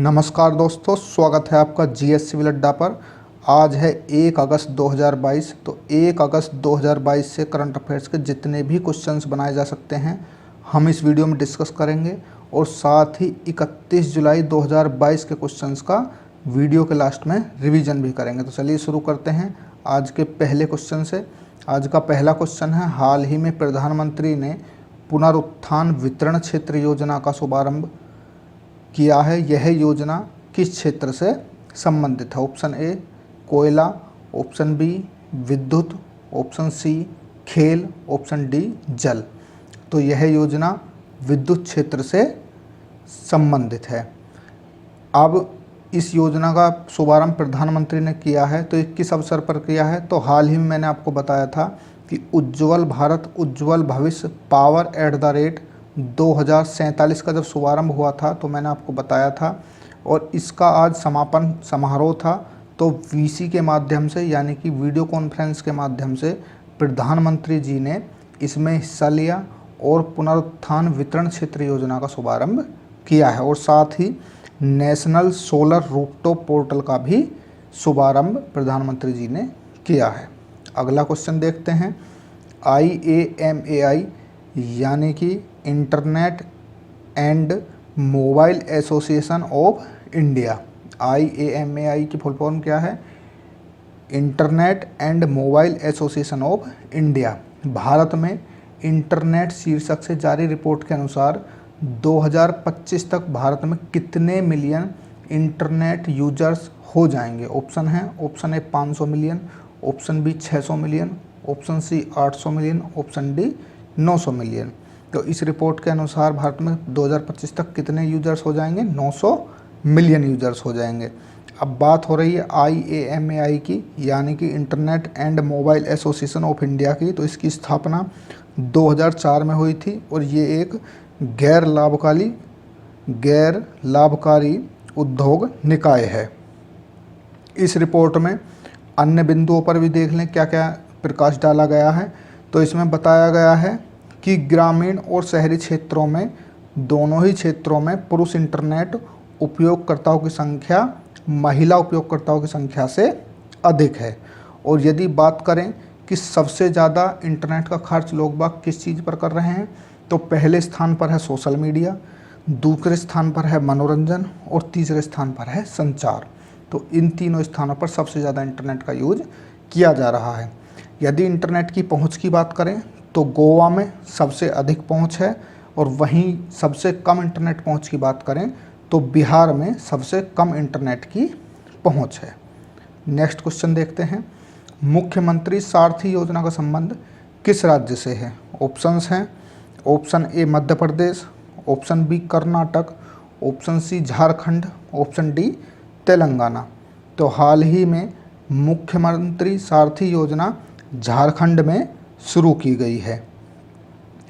नमस्कार दोस्तों, स्वागत है आपका जीएस सिविल अड्डा पर। आज है 1 अगस्त 2022। तो 1 अगस्त 2022 से करंट अफेयर्स के जितने भी क्वेश्चंस बनाए जा सकते हैं हम इस वीडियो में डिस्कस करेंगे, और साथ ही 31 जुलाई 2022 के क्वेश्चंस का वीडियो के लास्ट में रिवीजन भी करेंगे। तो चलिए शुरू करते हैं आज के पहले क्वेश्चन से। आज का पहला क्वेश्चन है, हाल ही में प्रधानमंत्री ने पुनरुत्थान वितरण क्षेत्र योजना का शुभारंभ किया है। यह योजना किस क्षेत्र से संबंधित है? ऑप्शन ए कोयला, ऑप्शन बी विद्युत, ऑप्शन सी खेल, ऑप्शन डी जल। तो यह योजना विद्युत क्षेत्र से संबंधित है। अब इस योजना का शुभारंभ प्रधानमंत्री ने किया है, तो ये किस अवसर पर किया है? तो हाल ही में मैंने आपको बताया था कि उज्ज्वल भारत उज्ज्वल भविष्य पावर एट द रेट 2047 का जब शुभारंभ हुआ था तो मैंने आपको बताया था, और इसका आज समापन समारोह था। तो वीसी के माध्यम से, यानी कि वीडियो कॉन्फ्रेंस के माध्यम से प्रधानमंत्री जी ने इसमें हिस्सा लिया और पुनरुत्थान वितरण क्षेत्र योजना का शुभारंभ किया है, और साथ ही नेशनल सोलर रूफटॉप पोर्टल का भी शुभारंभ प्रधानमंत्री जी ने किया है। अगला क्वेश्चन देखते हैं, IAMAI यानी कि internet and mobile association of India. IAMAI की फुल फॉर्म क्या है? Internet and mobile association of India. Bharat में इंटरनेट शीर्षक से जारी रिपोर्ट के अनुसार 2025 तक भारत में कितने मिलियन इंटरनेट यूजर्स हो जाएंगे? ऑप्शन है, option A 500 million, option B 600 million, option C 800 million, option D 900 million. तो इस रिपोर्ट के अनुसार भारत में 2025 तक कितने यूजर्स हो जाएंगे? 900 मिलियन यूजर्स हो जाएंगे। अब बात हो रही है IAMAI की, यानी कि internet and mobile association of India की। तो इसकी स्थापना 2004 में हुई थी, और ये एक गैर लाभकारी उद्योग निकाय है। इस रिपोर्ट में अन्य बिंदुओं पर भी देख लें क्या क्या प्रकाश डाला गया है। तो इसमें बताया गया है कि ग्रामीण और शहरी क्षेत्रों में, दोनों ही क्षेत्रों में पुरुष इंटरनेट उपयोगकर्ताओं की संख्या महिला उपयोगकर्ताओं की संख्या से अधिक है। और यदि बात करें कि सबसे ज़्यादा इंटरनेट का खर्च लोग बाग किस चीज़ पर कर रहे हैं, तो पहले स्थान पर है सोशल मीडिया, दूसरे स्थान पर है मनोरंजन, और तीसरे स्थान पर है संचार। तो इन तीनों स्थानों पर सबसे ज़्यादा इंटरनेट का यूज किया जा रहा है। यदि इंटरनेट की पहुंच की बात करें तो गोवा में सबसे अधिक पहुंच है, और वहीं सबसे कम इंटरनेट पहुंच की बात करें तो बिहार में सबसे कम इंटरनेट की पहुंच है। नेक्स्ट क्वेश्चन देखते हैं, मुख्यमंत्री सारथी योजना का संबंध किस राज्य से है? ऑप्शंस हैं, option A Madhya Pradesh, option B Karnataka, option C Jharkhand, option D Telangana. तो हाल ही में मुख्यमंत्री सारथी योजना झारखंड में शुरू की गई है।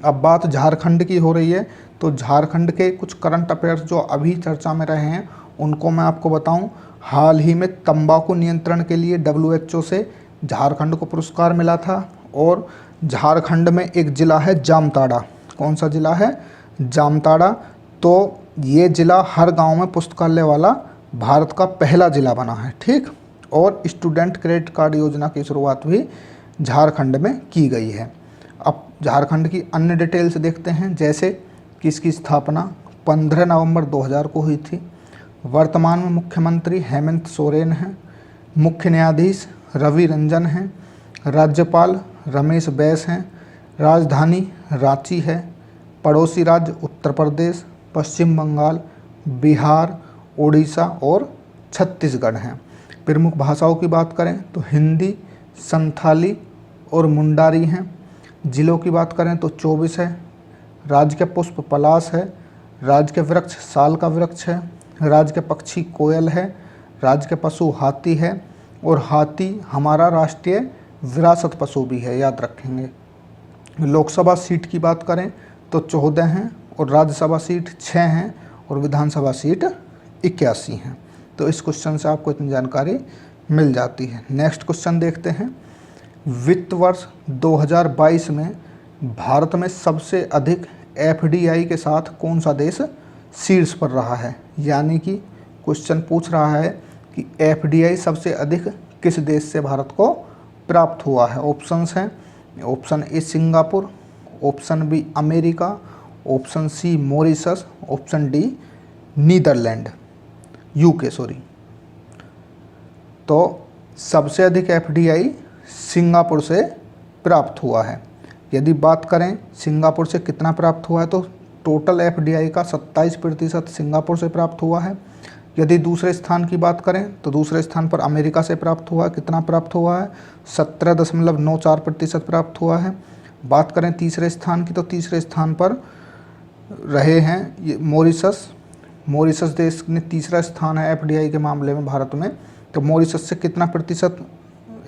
अब बात झारखंड की हो रही है, तो झारखंड के कुछ करंट अफेयर्स जो अभी चर्चा में रहे हैं उनको मैं आपको बताऊं। हाल ही में तंबाकू नियंत्रण के लिए WHO से झारखंड को पुरस्कार मिला था, और झारखंड में एक ज़िला है जामताड़ा। कौन सा ज़िला है? जामताड़ा। तो ये ज़िला हर गांव में पुस्तकालय वाला भारत का पहला ज़िला बना है, ठीक। और स्टूडेंट क्रेडिट कार्ड योजना की शुरुआत भी झारखंड में की गई है। अब झारखंड की अन्य डिटेल्स देखते हैं, जैसे कि इसकी स्थापना 15 नवंबर 2000 को हुई थी। वर्तमान में मुख्यमंत्री हेमंत सोरेन हैं, मुख्य न्यायाधीश रवि रंजन हैं, राज्यपाल रमेश बैस हैं, राजधानी रांची है, पड़ोसी राज्य उत्तर प्रदेश, पश्चिम बंगाल, बिहार, उड़ीसा और छत्तीसगढ़ हैं। प्रमुख भाषाओं की बात करें तो हिंदी, संथाली और मुंडारी हैं। जिलों की बात करें तो 24 है। राज्य के पुष्प पलाश है, राज्य के वृक्ष साल का वृक्ष है, राज्य के पक्षी कोयल है, राज्य के पशु हाथी है, और हाथी हमारा राष्ट्रीय विरासत पशु भी है, याद रखेंगे। लोकसभा सीट की बात करें तो 14 हैं, और राज्यसभा सीट 6 हैं, और विधानसभा सीट 81 हैं। तो इस क्वेश्चन से आपको इतनी जानकारी मिल जाती है। नेक्स्ट क्वेश्चन देखते हैं, वित्त वर्ष 2022 में भारत में सबसे अधिक FDI के साथ कौन सा देश शीर्ष पर रहा है? यानी कि क्वेश्चन पूछ रहा है कि एफडीआई सबसे अधिक किस देश से भारत को प्राप्त हुआ है। ऑप्शंस हैं, option A Singapore, option B America, option C Mauritius, option D Netherlands, UK sorry. तो सबसे अधिक एफडीआई सिंगापुर से प्राप्त हुआ है। यदि बात करें सिंगापुर से कितना प्राप्त हुआ है, तो टोटल एफडीआई का 27% सिंगापुर से प्राप्त हुआ है। यदि दूसरे स्थान की बात करें तो दूसरे स्थान पर अमेरिका से प्राप्त हुआ है। कितना प्राप्त हुआ है? 17.94% प्राप्त हुआ है। बात करें तीसरे स्थान की, तो तीसरे स्थान पर रहे हैं ये मॉरिशस देश ने तीसरा स्थान है एफडीआई के मामले में भारत में। तो मॉरिशस से कितना प्रतिशत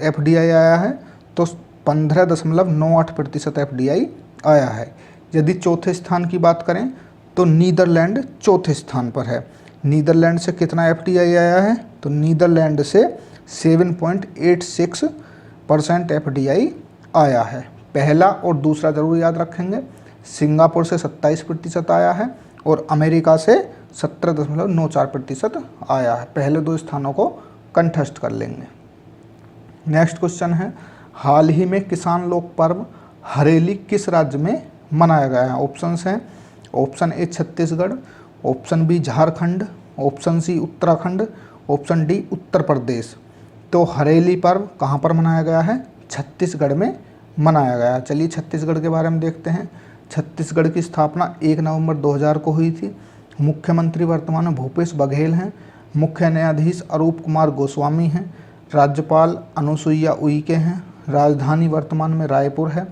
एफडीआई आया है? तो 15.98% एफडीआई आया है। यदि चौथे स्थान की बात करें तो नीदरलैंड चौथे स्थान पर है। नीदरलैंड से कितना एफडीआई आया है? तो नीदरलैंड से 7.86% एफडीआई आया है। पहला और दूसरा जरूर याद रखेंगे। सिंगापुर से 27% आया है और अमेरिका से 17.94% आया है। पहले दो स्थानों को कंठस्थ कर लेंगे। नेक्स्ट क्वेश्चन है, हाल ही में किसान लोक पर्व हरेली किस राज्य में मनाया गया है? ऑप्शंस हैं, option A Chhattisgarh, option B Jharkhand, option C Uttarakhand, option D Uttar Pradesh. तो हरेली पर्व कहाँ पर मनाया गया है? छत्तीसगढ़ में मनाया गया। चलिए छत्तीसगढ़ के बारे में देखते हैं। छत्तीसगढ़ की स्थापना 1 नवंबर 2000 को हुई थी। मुख्यमंत्री वर्तमान में भूपेश बघेल हैं। मुख्य न्यायाधीश अरूप कुमार गोस्वामी हैं। राज्यपाल अनुसुईया उइके हैं। राजधानी वर्तमान में रायपुर है।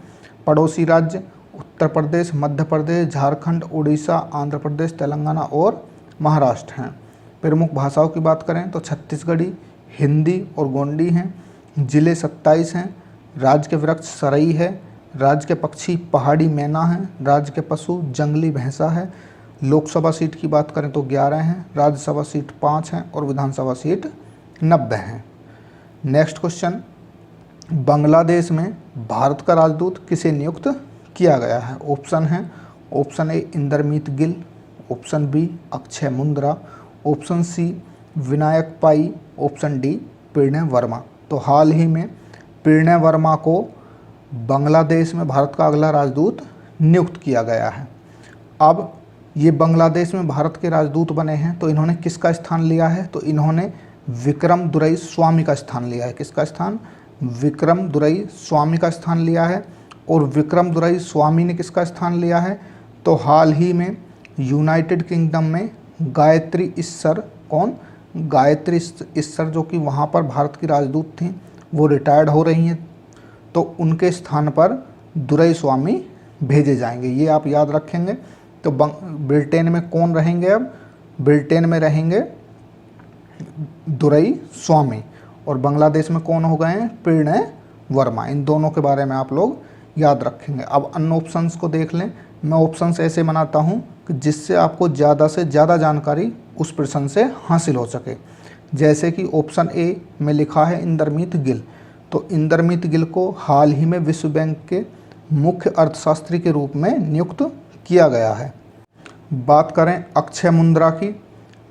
पड़ोसी राज्य उत्तर प्रदेश, मध्य प्रदेश, झारखंड, उड़ीसा, आंध्र प्रदेश, तेलंगाना और महाराष्ट्र हैं। प्रमुख भाषाओं की बात करें तो छत्तीसगढ़ी, हिंदी और गोंडी हैं। जिले 27 हैं। राज्य के वृक्ष सरई है। राज्य के पक्षी पहाड़ी मैना है। राज्य के पशु जंगली भैंसा है। लोकसभा सीट की बात करें तो 11 हैं। राज्यसभा सीट 5 हैं और विधानसभा सीट 90 हैं। नेक्स्ट क्वेश्चन, बांग्लादेश में भारत का राजदूत किसे नियुक्त किया गया है? ऑप्शन है, option A Indermit Gill, option B Akshay Mundra, option C Vinayak Pai, option D Pranay Verma. तो हाल ही में प्रणय वर्मा को बांग्लादेश में भारत का अगला राजदूत नियुक्त किया गया है। अब ये बांग्लादेश में भारत के राजदूत बने हैं, तो इन्होंने किसका स्थान लिया है? तो इन्होंने विक्रम दुरई स्वामी का स्थान लिया है। किसका स्थान? विक्रम दुरई स्वामी का स्थान लिया है। और विक्रम दुरई स्वामी ने किसका स्थान लिया है? तो हाल ही में यूनाइटेड किंगडम में गायत्री ईश्वर, कौन? गायत्री ईश्वर जो कि वहाँ पर भारत की राजदूत थी, वो रिटायर्ड हो रही हैं, तो उनके स्थान पर दुरई स्वामी भेजे जाएंगे। ये आप याद रखेंगे। तो ब्रिटेन में कौन रहेंगे? अब ब्रिटेन में रहेंगे दुरई स्वामी और बांग्लादेश में कौन हो गए हैं? प्रणय वर्मा। इन दोनों के बारे में आप लोग याद रखेंगे। अब अन्य ऑप्शंस को देख लें। मैं ऑप्शंस ऐसे बनाता हूं कि जिससे आपको ज़्यादा से ज़्यादा जानकारी उस प्रश्न से हासिल हो सके। जैसे कि ऑप्शन ए में लिखा है इंदरमीत गिल, तो इंदरमीत गिल को हाल ही में विश्व बैंक के मुख्य अर्थशास्त्री के रूप में नियुक्त किया गया है। बात करें अक्षय मुंद्रा की,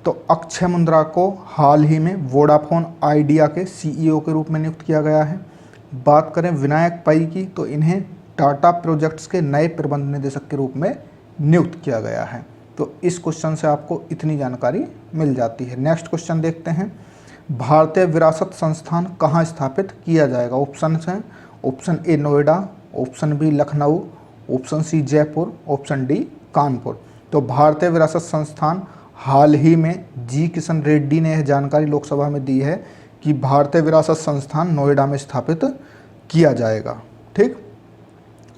तो अक्षय मुंद्रा को हाल ही में वोडाफोन आइडिया के सीईओ के रूप में नियुक्त किया गया है। बात करें विनायक पाई की, तो इन्हें टाटा प्रोजेक्ट्स के नए प्रबंध निदेशक के रूप में नियुक्त किया गया है। तो इस क्वेश्चन से आपको इतनी जानकारी मिल जाती है। नेक्स्ट क्वेश्चन देखते हैं, भारतीय विरासत संस्थान कहाँ स्थापित किया जाएगा? ऑप्शन हैं, option A Noida, option B Lucknow, option C Jaipur, option D Kanpur. तो भारतीय विरासत संस्थान हाल ही में जी किशन रेड्डी ने यह जानकारी लोकसभा में दी है कि भारतीय विरासत संस्थान नोएडा में स्थापित किया जाएगा। ठीक,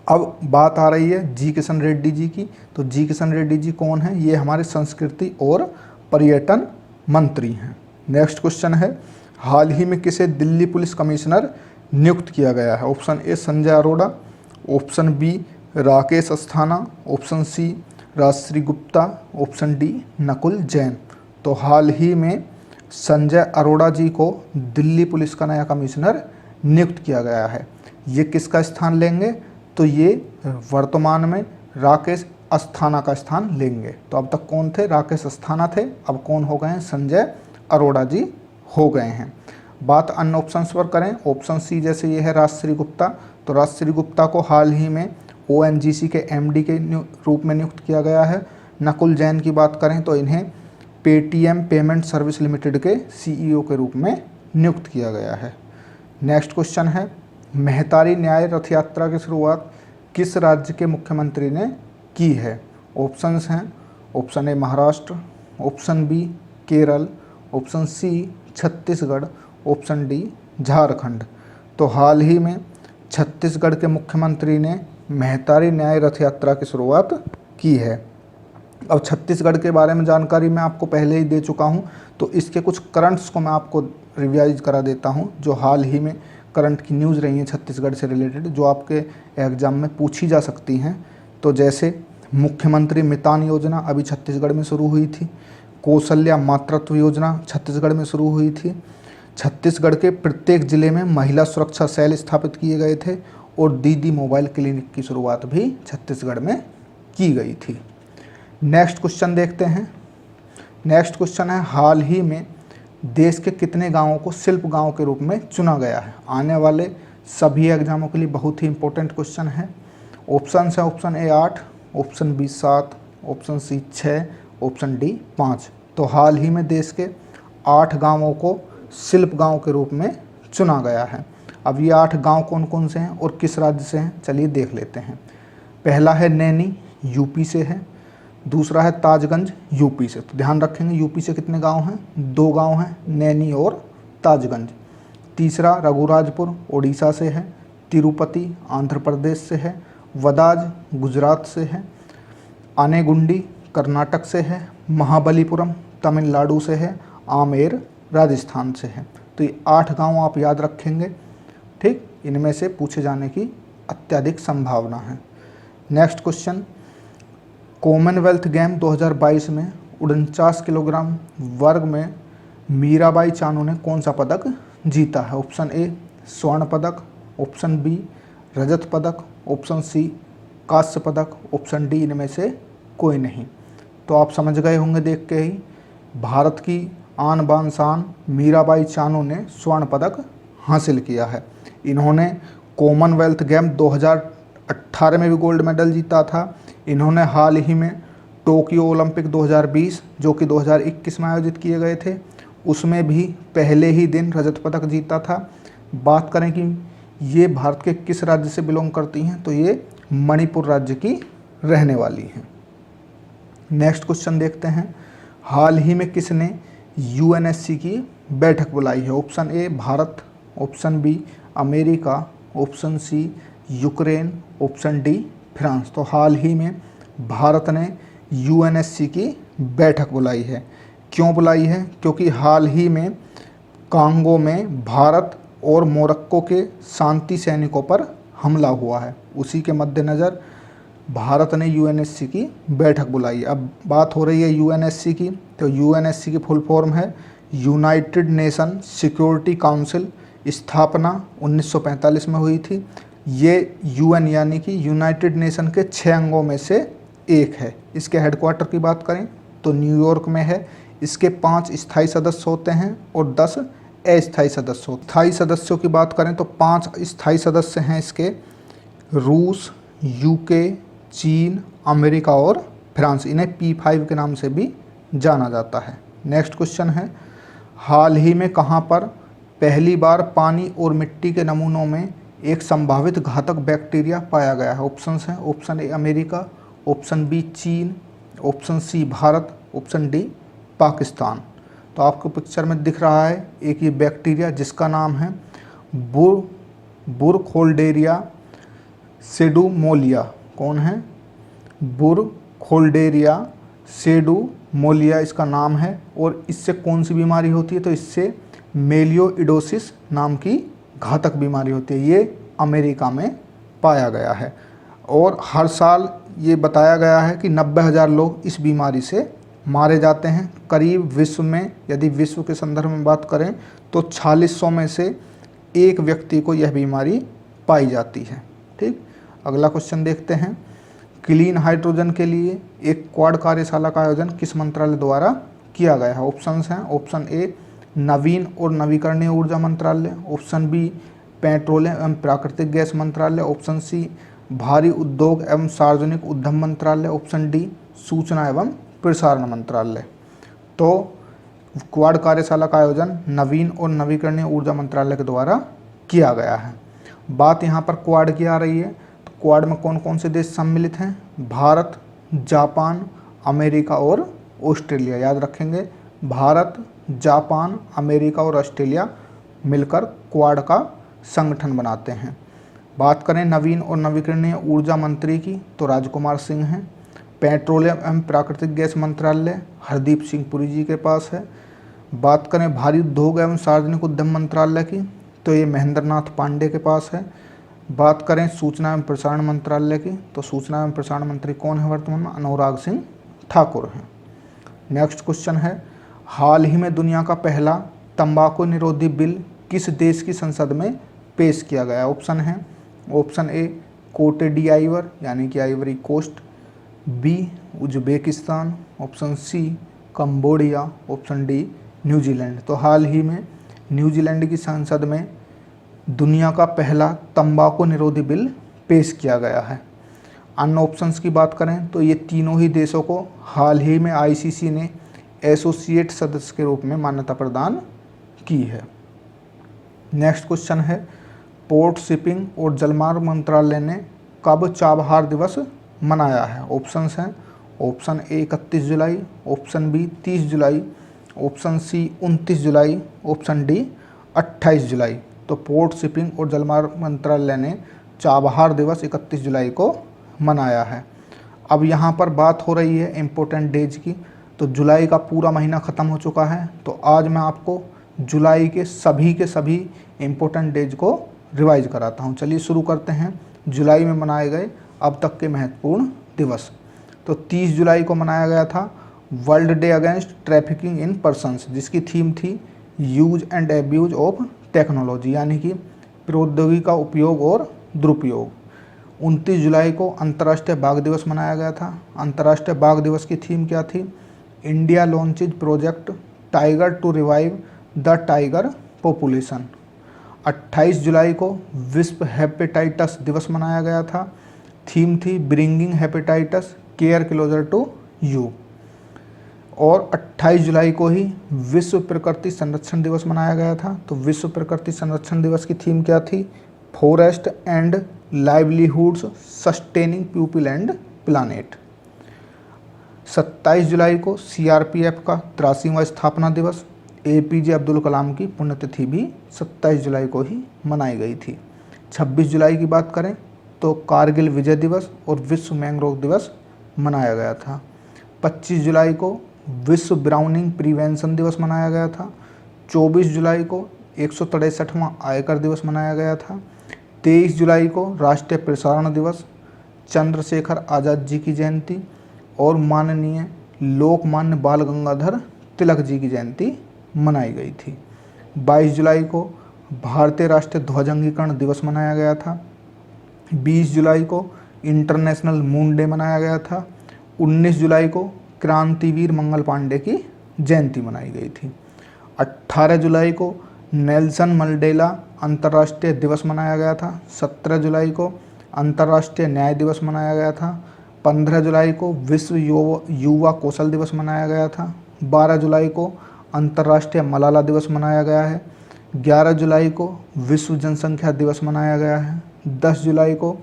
अब बात आ रही है जी किशन रेड्डी जी की। तो जी किशन रेड्डी जी कौन है? ये हमारे संस्कृति और पर्यटन मंत्री हैं। नेक्स्ट क्वेश्चन है, हाल ही में किसे दिल्ली पुलिस कमिश्नर नियुक्त किया गया है? Option A Sanjay Arora, option B Rakesh Asthana, option C Rajshree Gupta, option D Nakul Jain. तो हाल ही में संजय अरोड़ा जी को दिल्ली पुलिस का नया कमिश्नर नियुक्त किया गया है। ये किसका स्थान लेंगे? तो ये वर्तमान में राकेश अस्थाना का स्थान लेंगे। तो अब तक कौन थे? राकेश अस्थाना थे। अब कौन हो गए हैं? संजय अरोड़ा जी हो गए हैं। बात अन्य ऑप्शंस पर करें, ऑप्शन सी जैसे ये है राजश्री गुप्ता, तो राजश्री गुप्ता को हाल ही में ONGC के MD के रूप में नियुक्त किया गया है। नकुल जैन की बात करें तो इन्हें पेटीएम पेमेंट सर्विस लिमिटेड के CEO के रूप में नियुक्त किया गया है। नेक्स्ट क्वेश्चन है, महतारी न्याय रथ यात्रा की शुरुआत किस राज्य के मुख्यमंत्री ने की है? ऑप्शंस हैं, option A Maharashtra, option B Kerala, option C Chhattisgarh, option D Jharkhand. तो हाल ही में छत्तीसगढ़ के मुख्यमंत्री ने महतारी न्याय रथ यात्रा की शुरुआत की है। अब छत्तीसगढ़ के बारे में जानकारी मैं आपको पहले ही दे चुका हूं, तो इसके कुछ करंट्स को मैं आपको रिवाइज करा देता हूं, जो हाल ही में करंट की न्यूज़ रही हैं छत्तीसगढ़ से रिलेटेड, जो आपके एग्ज़ाम में पूछी जा सकती हैं। तो जैसे मुख्यमंत्री मितान योजना अभी छत्तीसगढ़ में शुरू हुई थी, कौशल्या मातृत्व योजना छत्तीसगढ़ में शुरू हुई थी, छत्तीसगढ़ के प्रत्येक जिले में महिला सुरक्षा सेल स्थापित किए गए थे, और दीदी मोबाइल क्लिनिक की शुरुआत भी छत्तीसगढ़ में की गई थी। नेक्स्ट क्वेश्चन देखते हैं। नेक्स्ट क्वेश्चन है, हाल ही में देश के कितने गांवों को शिल्प गांव के रूप में चुना गया है? आने वाले सभी एग्जामों के लिए बहुत ही इंपॉर्टेंट क्वेश्चन है। ऑप्शन है, option A 8, option B 7, option C 6, option D 5। तो हाल ही में देश के 8 गांवों को शिल्प गांव के रूप में चुना गया है। अब ये 8 गांव कौन कौन से हैं और किस राज्य से हैं, चलिए देख लेते हैं। पहला है नैनी, यूपी से है। दूसरा है ताजगंज, यूपी से। तो ध्यान रखेंगे यूपी से कितने गांव हैं? 2 गांव हैं, नैनी और ताजगंज। तीसरा रघुराजपुर, ओडिशा से है। तिरुपति, आंध्र प्रदेश से है। वदाज, गुजरात से है। आनेगुंडी, कर्नाटक से है। महाबलीपुरम, तमिलनाडु से है। आमेर, राजस्थान से है। तो ये 8 गांव आप याद रखेंगे, ठीक। इनमें से पूछे जाने की अत्यधिक संभावना है। नेक्स्ट क्वेश्चन, कॉमनवेल्थ गेम 2022 में 49 किलोग्राम वर्ग में मीराबाई चानू ने कौन सा पदक जीता है? ऑप्शन ए स्वर्ण पदक, ऑप्शन बी रजत पदक, ऑप्शन सी कांस्य पदक, ऑप्शन डी इनमें से कोई नहीं। तो आप समझ गए होंगे देख के ही, भारत की आन बान शान मीराबाई चानू ने स्वर्ण पदक हासिल किया है। इन्होंने कॉमनवेल्थ गेम 2018 में भी गोल्ड मेडल जीता था। इन्होंने हाल ही में टोक्यो ओलंपिक 2020 जो कि 2021 में आयोजित किए गए थे, उसमें भी पहले ही दिन रजत पदक जीता था। बात करें कि ये भारत के किस राज्य से बिलोंग करती हैं, तो ये मणिपुर राज्य की रहने वाली हैं। नेक्स्ट क्वेश्चन देखते हैं, हाल ही में किसने UNSC की बैठक बुलाई है? Option A Bharat, option B America, option C Ukraine, option D France. तो हाल ही में भारत ने UNSC की बैठक बुलाई है। क्यों बुलाई है? क्योंकि हाल ही में कांगो में भारत और मोरक्को के शांति सैनिकों पर हमला हुआ है। उसी के मद्देनज़र भारत ने UNSC की बैठक बुलाई। अब बात हो रही है UNSC की, तो UNSC की फुल फॉर्म है यूनाइटेड नेशन सिक्योरिटी काउंसिल। स्थापना 1945 में हुई थी। ये UN यानी कि यूनाइटेड नेशन के 6 अंगों में से एक है। इसके हेडक्वार्टर की बात करें तो न्यूयॉर्क में है। इसके 5 स्थायी सदस्य होते हैं और 10 अस्थायी सदस्य होते हैं। स्थायी सदस्यों की बात करें तो 5 स्थायी सदस्य हैं इसके, रूस, UK, चीन, अमेरिका और फ्रांस। इन्हें P5 के नाम से भी जाना जाता है। नेक्स्ट क्वेश्चन है, हाल ही में कहाँ पर पहली बार पानी और मिट्टी के नमूनों में एक संभावित घातक बैक्टीरिया पाया गया है? ऑप्शंस हैं, option A America, option B चीन, option C Bharat, option D Pakistan. तो आपको पिक्चर में दिख रहा है एक ये बैक्टीरिया जिसका नाम है बुरखोल्डेरिया सेडुमोलिया। कौन है? बुरखोल्डेरिया सेडुमोलिया इसका नाम है। और इससे कौन सी बीमारी होती है? तो इससे मेलियोइडोसिस नाम की घातक बीमारी होती है। ये अमेरिका में पाया गया है और हर साल ये बताया गया है कि 90,000 लोग इस बीमारी से मारे जाते हैं। करीब विश्व में, यदि विश्व के संदर्भ में बात करें तो 4600 में से एक व्यक्ति को यह बीमारी पाई जाती है। ठीक, अगला क्वेश्चन देखते हैं, क्लीन हाइड्रोजन के लिए एक क्वाड कार्यशाला का आयोजन किस मंत्रालय द्वारा किया गया है। ऑप्शंस हैं, ऑप्शन ए नवीन और नवीकरणीय ऊर्जा मंत्रालय, ऑप्शन बी पेट्रोलियम एवं प्राकृतिक गैस मंत्रालय, ऑप्शन सी भारी उद्योग एवं सार्वजनिक उद्यम मंत्रालय, ऑप्शन डी सूचना एवं प्रसारण मंत्रालय। तो क्वाड कार्यशाला का आयोजन नवीन और नवीकरणीय ऊर्जा मंत्रालय के द्वारा किया गया है। बात यहाँ पर क्वाड की आ रही है, तो क्वाड में कौन कौन से देश सम्मिलित हैं? भारत, जापान, अमेरिका और ऑस्ट्रेलिया। याद रखेंगे, भारत, जापान, अमेरिका और ऑस्ट्रेलिया मिलकर क्वाड का संगठन बनाते हैं। बात करें नवीन और नवीकरणीय ऊर्जा मंत्री की, तो राजकुमार सिंह हैं। पेट्रोलियम एवं प्राकृतिक गैस मंत्रालय हरदीप सिंह पुरी जी के पास है। बात करें भारी उद्योग एवं सार्वजनिक उद्यम मंत्रालय की, तो ये महेंद्र नाथ पांडे के पास है। बात करें सूचना एवं प्रसारण मंत्रालय की, तो सूचना एवं प्रसारण मंत्री कौन है वर्तमान में? अनुराग सिंह ठाकुर हैं। नेक्स्ट क्वेश्चन है, हाल ही में दुनिया का पहला तंबाकू निरोधी बिल किस देश की संसद में पेश किया गया? ऑप्शन है, ऑप्शन ए कोटे डी आइवर यानी कि Ivory Coast, B Uzbekistan, option C Cambodia, option D New Zealand. तो हाल ही में न्यूजीलैंड की संसद में दुनिया का पहला तंबाकू निरोधी बिल पेश किया गया है। अन्य ऑप्शंस की बात करें तो ये तीनों ही देशों को हाल ही में आईसीसी ने एसोसिएट सदस्य के रूप में मान्यता प्रदान की है। नेक्स्ट क्वेश्चन है, पोर्ट शिपिंग और जलमार्ग मंत्रालय ने कब चाबहार दिवस मनाया है? ऑप्शंस हैं, ऑप्शन ए 31 जुलाई, ऑप्शन बी 30 जुलाई, ऑप्शन सी 29 जुलाई, ऑप्शन डी 28 जुलाई। तो पोर्ट शिपिंग और जलमार्ग मंत्रालय ने चाबहार दिवस 31 जुलाई को मनाया है। अब यहाँ पर बात हो रही है इम्पोर्टेंट डेज की, तो जुलाई का पूरा महीना ख़त्म हो चुका है, तो आज मैं आपको जुलाई के सभी इम्पोर्टेंट डेज को रिवाइज कराता हूँ। चलिए शुरू करते हैं जुलाई में मनाए गए अब तक के महत्वपूर्ण दिवस। तो 30 जुलाई को मनाया गया था world day against trafficking in persons, जिसकी थीम थी use and abuse of technology, यानी कि प्रौद्योगिकी का उपयोग और दुरुपयोग। 29 जुलाई को अंतर्राष्ट्रीय बाघ दिवस मनाया गया था। अंतर्राष्ट्रीय बाघ दिवस की थीम क्या थी? India launches project tiger to revive the tiger population. 28 जुलाई को विश्व हेपेटाइटिस दिवस मनाया गया था। थीम थी bringing hepatitis care closer to you. और 28 जुलाई को ही विश्व प्रकृति संरक्षण दिवस मनाया गया था। तो विश्व प्रकृति संरक्षण दिवस की थीम क्या थी? Forest and livelihoods sustaining people and planet. 27 जुलाई को सीआरपीएफ का 83वां स्थापना दिवस, एपीजे अब्दुल कलाम की पुण्यतिथि भी 27 जुलाई को ही मनाई गई थी। 26 जुलाई की बात करें तो कारगिल विजय दिवस और विश्व मैंग्रोव दिवस मनाया गया था। 25 जुलाई को विश्व ब्राउनिंग प्रिवेंशन दिवस मनाया गया था। 24 जुलाई को 163वां आयकर दिवस मनाया गया था। 23 जुलाई को राष्ट्रीय प्रसारण दिवस, चंद्रशेखर आज़ाद जी की जयंती और माननीय लोकमान्य बाल गंगाधर तिलक जी की जयंती मनाई गई थी। 22 जुलाई को भारतीय राष्ट्रीय ध्वज अंगीकरण दिवस मनाया गया था। 20 जुलाई को इंटरनेशनल मून डे मनाया गया था। 19 जुलाई को क्रांतिवीर मंगल पांडे की जयंती मनाई गई थी। 18 जुलाई को नेल्सन मंडेला अंतर्राष्ट्रीय दिवस मनाया गया था। 17 जुलाई को अंतर्राष्ट्रीय न्याय दिवस मनाया गया था। 15 जुलाई को विश्व युवा कौशल दिवस मनाया गया था। 12 जुलाई को अंतर्राष्ट्रीय मलाला दिवस मनाया गया है। 11 जुलाई को विश्व जनसंख्या दिवस मनाया गया है। 10 जुलाई को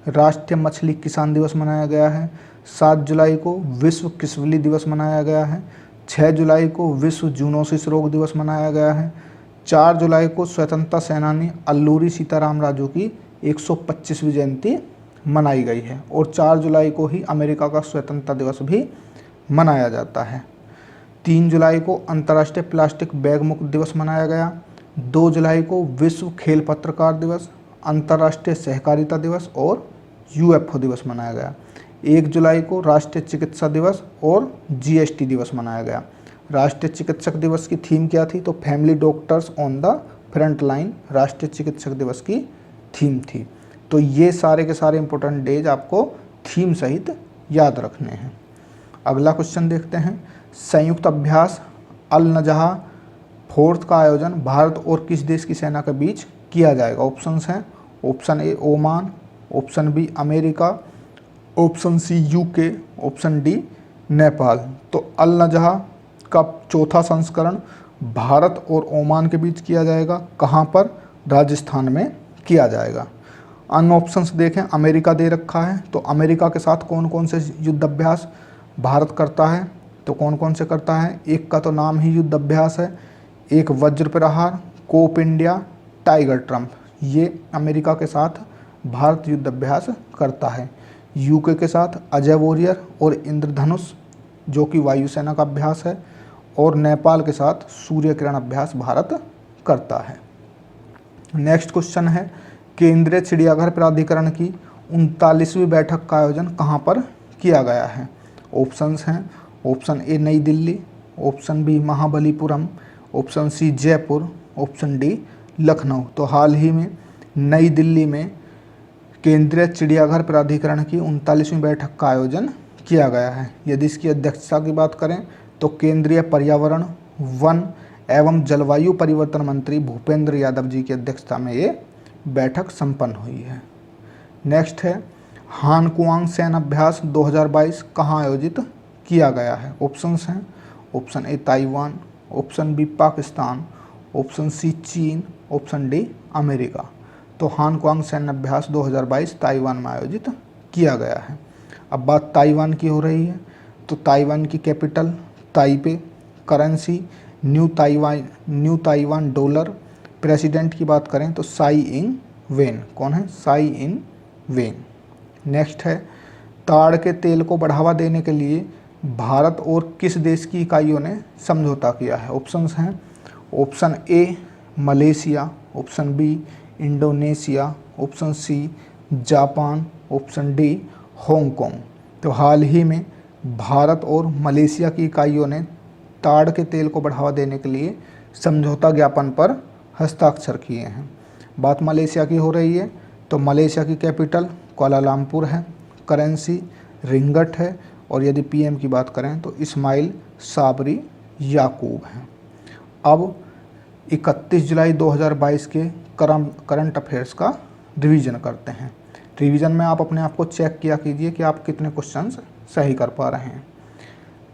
राष्ट्रीय मछली किसान दिवस मनाया गया है। 7 जुलाई को विश्व किसवली दिवस मनाया गया है। 6 जुलाई को विश्व जूनोसिस रोग दिवस मनाया गया है। 4 जुलाई को स्वतंत्रता सेनानी अल्लूरी सीताराम राजू की 125वीं जयंती मनाई गई है। और 4 जुलाई को ही अमेरिका का स्वतंत्रता दिवस भी मनाया जाता है। 3 जुलाई को अंतर्राष्ट्रीय प्लास्टिक बैग मुक्त दिवस मनाया गया। 2 जुलाई को विश्व खेल पत्रकार दिवस, अंतर्राष्ट्रीय सहकारिता दिवस और यूएफओ दिवस मनाया गया। 1 जुलाई को राष्ट्रीय चिकित्सा दिवस और जीएसटी दिवस मनाया गया। राष्ट्रीय चिकित्सक दिवस की थीम क्या थी? तो family doctors on the front line राष्ट्रीय चिकित्सक दिवस की थीम थी। तो ये सारे के सारे इंपॉर्टेंट डेज आपको थीम सहित याद रखने हैं। अगला क्वेश्चन देखते हैं, संयुक्त अभ्यास अल नजहा फोर्थ का आयोजन भारत और किस देश की सेना के बीच किया जाएगा? ऑप्शंस हैं, option A Oman, option B America, option C UK, option D Nepal. तो अल नजहा का चौथा संस्करण भारत और ओमान के बीच किया जाएगा। कहाँ पर? राजस्थान में किया जाएगा। अन्य ऑप्शंस देखें, अमेरिका दे रखा है, तो अमेरिका के साथ कौन कौन से युद्ध अभ्यास भारत करता है? तो कौन कौन से करता है? एक का तो नाम ही युद्ध अभ्यास है, एक वज्र प्रहार, कोप इंडिया, टाइगर ट्रम्प। ये अमेरिका के साथ भारत युद्ध अभ्यास करता है। यूके के साथ अजय वॉरियर और इंद्रधनुष जो कि वायुसेना का अभ्यास है, और नेपाल के साथ सूर्य किरण अभ्यास भारत करता है। नेक्स्ट क्वेश्चन है, केंद्रीय चिड़ियाघर प्राधिकरण की 39वीं बैठक का आयोजन कहाँ पर किया गया है? ऑप्शंस हैं, option A New Delhi, option B Mahabalipuram, option C Jaipur, option D Lucknow. तो हाल ही में नई दिल्ली में केंद्रीय चिड़ियाघर प्राधिकरण की 39वीं बैठक का आयोजन किया गया है। यदि इसकी अध्यक्षता की बात करें तो केंद्रीय पर्यावरण, वन एवं जलवायु परिवर्तन मंत्री भूपेंद्र यादव जी की अध्यक्षता में ये बैठक संपन्न हुई है। नेक्स्ट है, हानकुआंग सैन्य अभ्यास 2022 कहाँ आयोजित किया गया है? ऑप्शंस हैं, option A Taiwan, option B Pakistan, option C चीन, ऑप्शन डी अमेरिका। तो हानकुआंग सैन्य अभ्यास 2022 ताइवान में आयोजित किया गया है। अब बात ताइवान की हो रही है, तो ताइवान की capital Taipei, currency new Taiwan dollar, president की बात करें तो साई इंग वेन। कौन है? Sai Ing Wen. नेक्स्ट है, ताड़ के तेल को बढ़ावा देने के लिए भारत और किस देश की इकाइयों ने समझौता किया है? ऑप्शंस हैं, option A Malaysia, option B Indonesia, option C Japan, option D Hong Kong. तो हाल ही में भारत और मलेशिया की इकाइयों ने ताड़ के तेल को बढ़ावा देने के लिए समझौता ज्ञापन पर हस्ताक्षर किए हैं। बात मलेशिया की हो रही है, तो मलेशिया की कैपिटल कुआलालंपुर है, करेंसी रिंगट है, और यदि पीएम की बात करें तो इस्माइल साबरी याकूब हैं। अब 31 जुलाई 2022 के करंट अफेयर्स का रिवीजन करते हैं। रिवीजन में आप अपने आप को चेक किया कीजिए कि आप कितने क्वेश्चंस सही कर पा रहे हैं।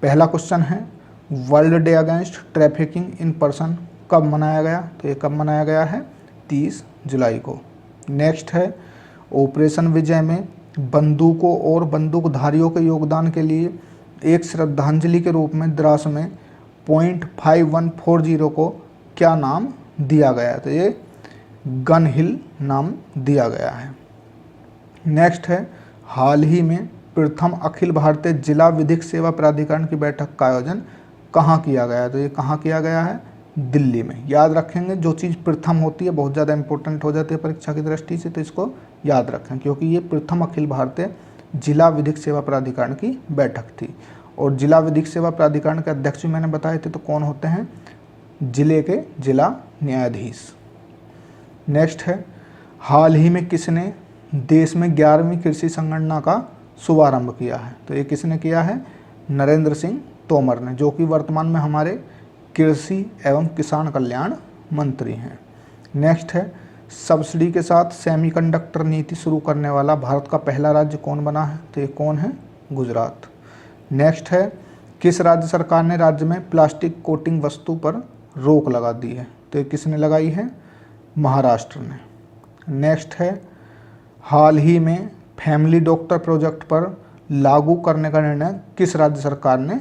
पहला क्वेश्चन है, world day against trafficking in person कब मनाया गया? तो ये कब मनाया गया है? 30 जुलाई को। नेक्स्ट है, ऑपरेशन विजय में बंदूकों और बंदूकधारियों के योगदान के लिए एक श्रद्धांजलि के रूप में द्रास में .5140 को क्या नाम दिया गया? तो ये गन हिल नाम दिया गया है। नेक्स्ट है, हाल ही में प्रथम अखिल भारतीय जिला विधिक सेवा प्राधिकरण की बैठक का आयोजन कहाँ किया गया? तो ये कहाँ किया गया है? दिल्ली में। याद रखेंगे, जो चीज़ प्रथम होती है बहुत ज़्यादा इंपॉर्टेंट हो जाती है परीक्षा की दृष्टि से, तो इसको याद रखें क्योंकि ये प्रथम अखिल भारतीय जिला विधिक सेवा प्राधिकरण की बैठक थी। और जिला विधिक सेवा प्राधिकरण के अध्यक्ष भी मैंने बताए थे, तो कौन होते हैं? जिले के जिला न्यायाधीश। नेक्स्ट है, हाल ही में किसने देश में 11वीं कृषि संगणना का शुभारंभ किया है? तो ये किसने किया है? नरेंद्र सिंह तोमर ने, जो कि वर्तमान में हमारे कृषि एवं किसान कल्याण मंत्री हैं। नेक्स्ट है, सब्सिडी के साथ सेमीकंडक्टर नीति शुरू करने वाला भारत का पहला राज्य कौन बना है? तो ये कौन है? गुजरात। नेक्स्ट है, किस राज्य सरकार ने राज्य में प्लास्टिक कोटिंग वस्तु पर रोक लगा दी है? तो ये किसने लगाई है? महाराष्ट्र ने। नेक्स्ट है, हाल ही में फैमिली डॉक्टर प्रोजेक्ट पर लागू करने का निर्णय किस राज्य सरकार ने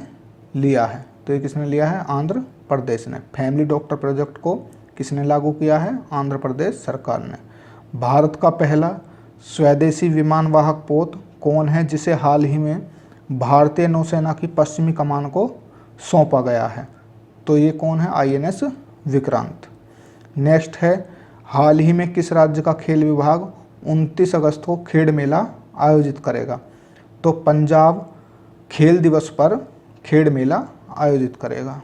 लिया है? तो ये किसने लिया है? आंध्र प्रदेश ने। फैमिली डॉक्टर प्रोजेक्ट को किसने लागू किया है? आंध्र प्रदेश सरकार ने। भारत का पहला स्वदेशी विमान वाहक पोत कौन है जिसे हाल ही में भारतीय नौसेना की पश्चिमी कमान को सौंपा गया है? तो ये कौन है? INS विक्रांत। नेक्स्ट है, हाल ही में किस राज्य का खेल विभाग 29 अगस्त को खेड़ मेला आयोजित करेगा? तो पंजाब खेल दिवस पर खेड़ मेला आयोजित करेगा।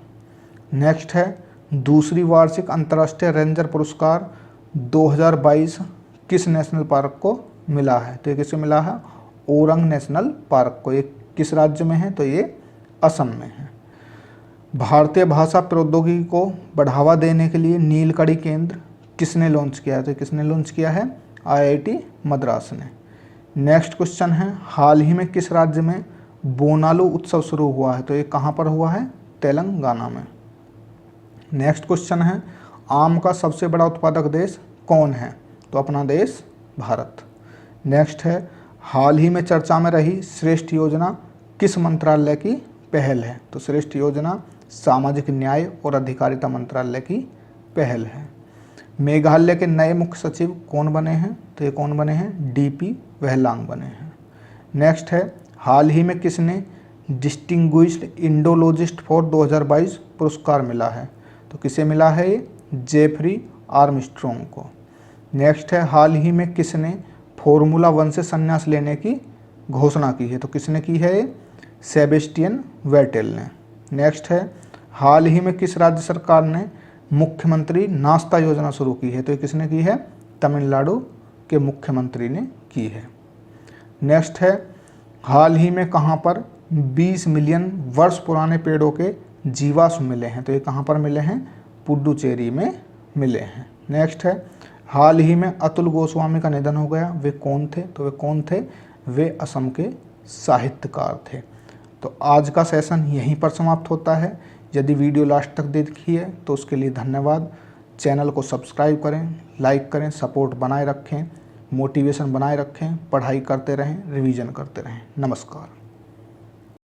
नेक्स्ट है, दूसरी वार्षिक अंतर्राष्ट्रीय रेंजर पुरस्कार 2022 किस नेशनल पार्क को मिला है? तो ये किसे मिला है? ओरंग नेशनल पार्क को। ये किस राज्य में है? तो ये असम में है। भारतीय भाषा प्रौद्योगिकी को बढ़ावा देने के लिए नीलकढ़ी केंद्र किसने लॉन्च किया है? तो किसने लॉन्च किया है? IIT मद्रास ने। नेक्स्ट क्वेश्चन है, हाल ही में किस राज्य में बोनालू उत्सव शुरू हुआ है? तो ये कहाँ पर हुआ है? तेलंगाना में। नेक्स्ट क्वेश्चन है, आम का सबसे बड़ा उत्पादक देश कौन है? तो अपना देश भारत। नेक्स्ट है, हाल ही में चर्चा में रही श्रेष्ठ योजना किस मंत्रालय की पहल है? तो श्रेष्ठ योजना सामाजिक न्याय और अधिकारिता मंत्रालय की पहल है। मेघालय के नए मुख्य सचिव कौन बने हैं? तो ये कौन बने हैं? DP वहलांग बने हैं। नेक्स्ट है, हाल ही में किसने डिस्टिंग्विश्ड इंडोलॉजिस्ट फॉर 2022 पुरस्कार मिला है? तो किसे मिला है? ये जेफरी आर्मस्ट्रॉन्ग को। नेक्स्ट है, हाल ही में किसने फॉर्मूला 1 से संन्यास लेने की घोषणा की है? तो किसने की है? ये सेबेस्टियन वेटेल ने। नेक्स्ट है, हाल ही में किस राज्य सरकार ने मुख्यमंत्री नाश्ता योजना शुरू की है? तो ये किसने की है? तमिलनाडु के मुख्यमंत्री ने की है। नेक्स्ट है, हाल ही में कहाँ पर 20 मिलियन वर्ष पुराने पेड़ों के जीवाश्म मिले हैं? तो ये कहाँ पर मिले हैं? पुडुचेरी में मिले हैं। नेक्स्ट है, हाल ही में अतुल गोस्वामी का निधन हो गया, वे कौन थे? तो वे कौन थे? वे असम के साहित्यकार थे। तो आज का सेशन यहीं पर समाप्त होता है। यदि वीडियो लास्ट तक देखी है तो उसके लिए धन्यवाद। चैनल को सब्सक्राइब करें, लाइक करें, सपोर्ट बनाए रखें, मोटिवेशन बनाए रखें, पढ़ाई करते रहें, रिवीजन करते रहें। नमस्कार।